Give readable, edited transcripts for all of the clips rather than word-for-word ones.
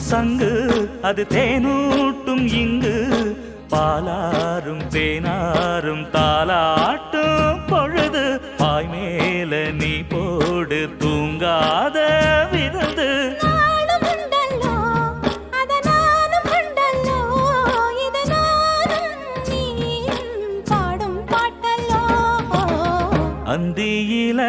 சங்கு அது தேனூட்டும் இங்கு பாலாரும் தேனாரும் தாலாட்டும் பொழுது பாய் மேல நீ போடு தூங்காத விருந்து அந்தியில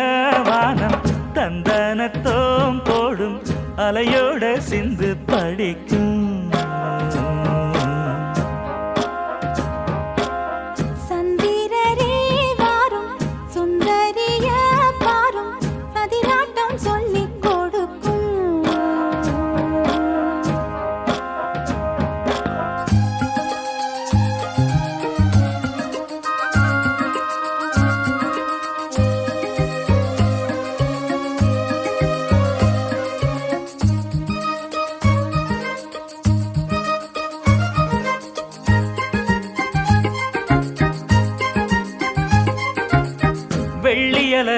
வானம் தந்தனத்தோம் போடும் அலையோட சிந்து படிக்கும் சந்திரரே வாரும் சுந்தரிய பாரும் சதிராட்டம் சொல்லிக் கொடுக்கும் வெள்ளியல